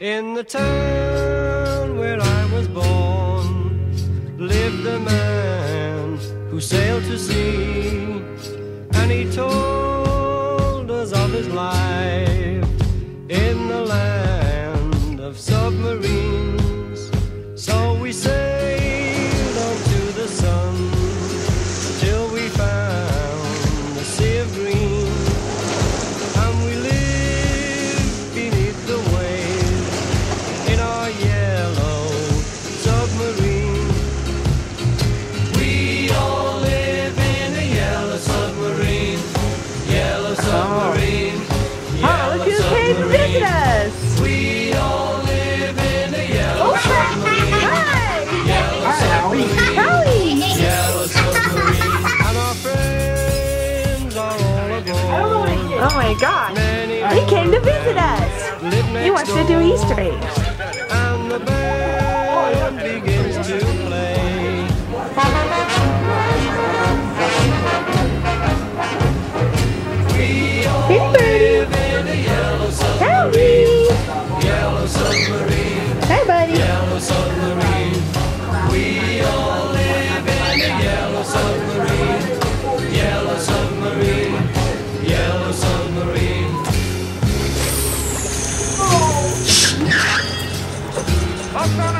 In the town where I was born lived a man who sailed to sea, and he told us of his life in the land of submarines. So we sailed on to the sun till we found the sea of green, and we lived beneath the waves in our yellow submarine. We all live in a yellow submarine, yellow submarine, Oh, look who came to visit us! we all live in a yellow submarine, yellow submarine, Howdy! yellow submarine, and our friends are all aboard. Oh my gosh! He came to visit us! He wants to do Easter eggs. And the band begins to play. We all Hey, Birdie! live in a yellow Howdy! yellow submarine, Hi, buddy! yellow submarine. We all live in a yellow submarine, yellow submarine, yellow submarine. Up on